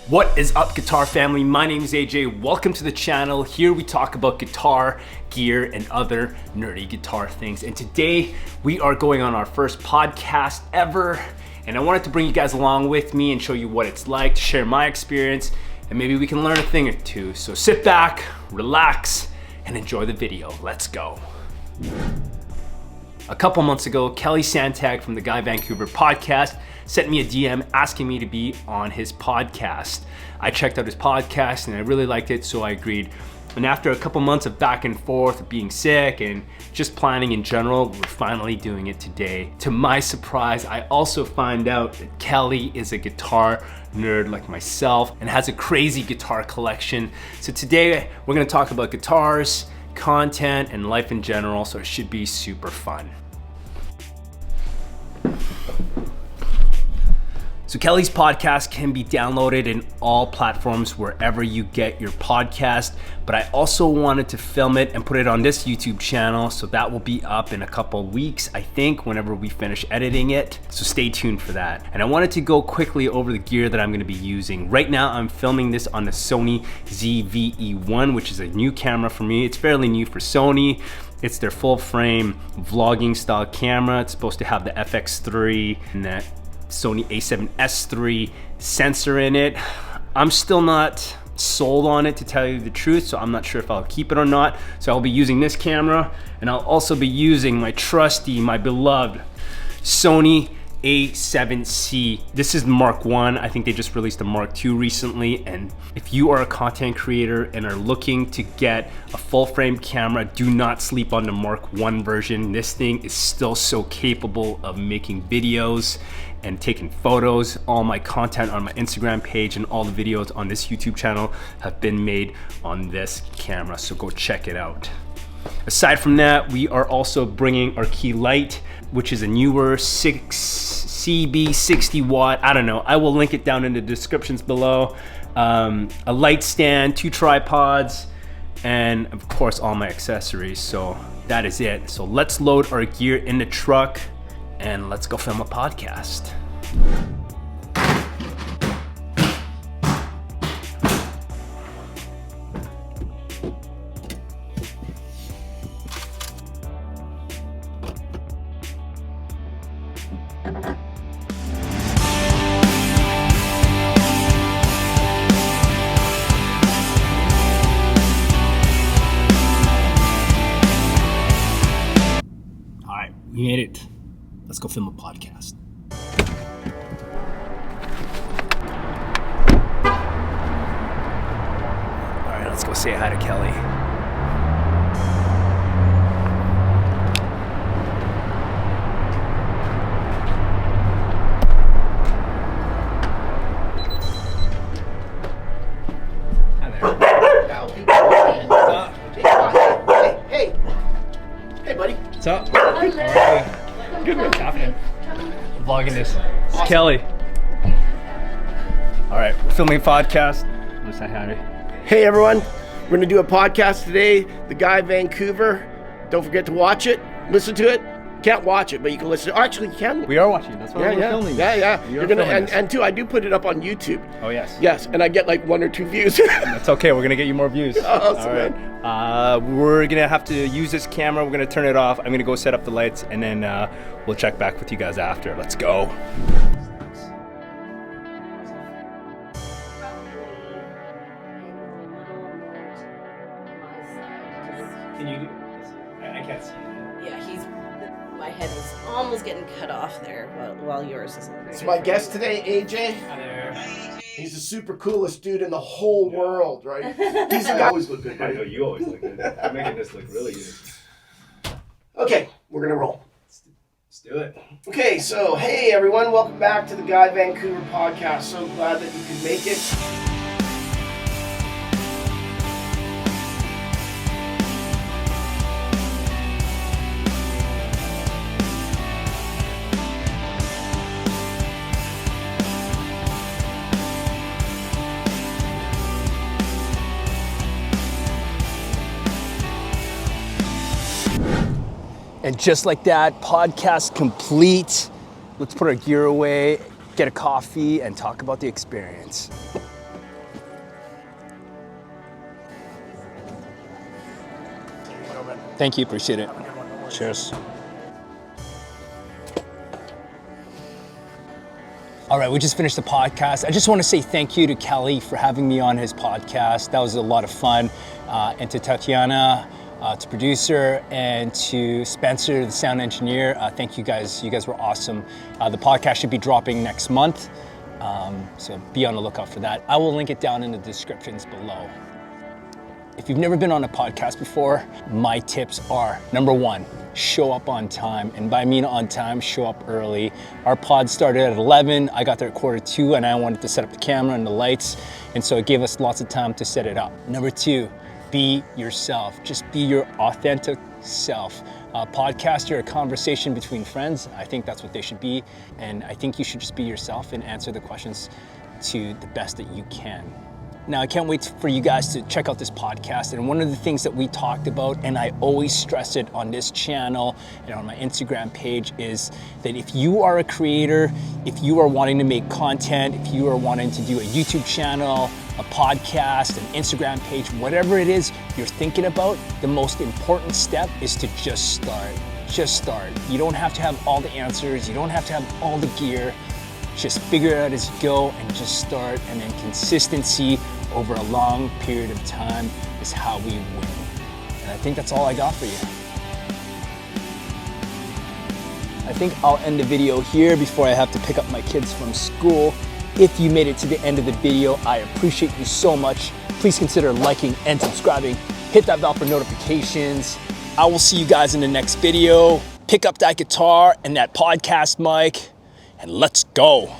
What is up, guitar family? My name is AJ. Welcome to the channel. Here we talk about guitar, gear, and other nerdy guitar things. And today we are going on our first podcast ever. And I wanted to bring you guys along with me and show you what it's like to share my experience. And maybe we can learn a thing or two. So sit back, relax, and enjoy the video. Let's go. A couple months ago, Kelly Santag from the Guy Vancouver podcast sent me a DM asking me to be on his podcast. I checked out his podcast and I really liked it, so I agreed. And after a couple months of back and forth, being sick and just planning in general, we're finally doing it today. To my surprise, I also find out that Kelly is a guitar nerd like myself and has a crazy guitar collection. So today we're gonna talk about guitars, content, and life in general, so it should be super fun. So Kelly's podcast can be downloaded in all platforms wherever you get your podcast, but I also wanted to film it and put it on this YouTube channel, so that will be up in a couple weeks, I think, whenever we finish editing it. So stay tuned for that. And I wanted to go quickly over the gear that I'm gonna be using. Right now, I'm filming this on the Sony ZVE1, which is a new camera for me. It's fairly new for Sony. It's their full frame vlogging style camera. It's supposed to have the FX3 and that Sony A7C sensor in it. I'm still not sold on it, to tell you the truth, so I'm not sure if I'll keep it or not. So I'll be using this camera, and I'll also be using my trusty, my beloved Sony A7C. This is Mark 1. I think they just released a Mark 2 recently, and if you are a content creator and are looking to get a full frame camera, do not sleep on the Mark 1 version. This thing is still so capable of making videos and taking photos. All my content on my Instagram page and all the videos on this YouTube channel have been made on this camera, so go check it out. Aside from that, we are also bringing our key light, which is a newer CB 60 watt, I don't know, I will link it down in the descriptions below. A light stand, 2 tripods, and of course all my accessories. So that is it. So let's load our gear in the truck and let's go film a podcast. All right, we made it. Let's go film a podcast. All right, let's go say hi to Kelly. Hi there. Hey, buddy. What's up? How are you? Good. What's happening? Vlogging this. This is Kelly. All right, we're filming a podcast. I'm gonna say hi. Hey, everyone. We're going to do a podcast today. The Guy Vancouver. Don't forget to watch it. Listen to it. Can't watch it, but you can listen. Oh, actually, you can. We are watching. That's why we're filming. Yeah. You're gonna, and too, I do put it up on YouTube. Oh yes. Yes, and I get like 1 or 2 views. That's okay. We're gonna get you more views. Awesome, all right. We're gonna have to use this camera. We're gonna turn it off. I'm gonna go set up the lights, and then we'll check back with you guys after. Let's go. Can you? I can't see. Yeah, my head was almost getting cut off there while yours is. So my guest today, AJ. Hi there. He's the super coolest dude in the whole world, right? He's the guy who always look good. I know you always look good. You're making this look really good. Okay, we're gonna roll. Let's do it. Okay, so hey everyone, welcome back to the Guy Vancouver podcast. So glad that you could make it. And just like that, podcast complete. Let's put our gear away, get a coffee, and talk about the experience. Thank you, appreciate it. Cheers. All right, we just finished the podcast. I just want to say thank you to Kelly for having me on his podcast. That was a lot of fun. And to Tatiana, to producer, and to Spencer, the sound engineer. Thank you guys. You guys were awesome. The podcast should be dropping next month. So be on the lookout for that. I will link it down in the descriptions below. If you've never been on a podcast before, my tips are, number one, show up on time. And by I mean on time, show up early. Our pod started at 11. I got there at 1:45, and I wanted to set up the camera and the lights. And so it gave us lots of time to set it up. Number two, be yourself. Just be your authentic self. Podcast or a conversation between friends, I think that's what they should be. And I think you should just be yourself and answer the questions to the best that you can. Now, I can't wait for you guys to check out this podcast. And one of the things that we talked about, and I always stress it on this channel and on my Instagram page, is that if you are a creator, if you are wanting to make content, if you are wanting to do a YouTube channel, a podcast, an Instagram page, whatever it is you're thinking about, the most important step is to just start. Just start. You don't have to have all the answers. You don't have to have all the gear. Just figure it out as you go and just start. And then consistency over a long period of time is how we win. And I think that's all I got for you. I think I'll end the video here before I have to pick up my kids from school. If you made it to the end of the video, I appreciate you so much. Please consider liking and subscribing. Hit that bell for notifications. I will see you guys in the next video. Pick up that guitar and that podcast mic, and let's go.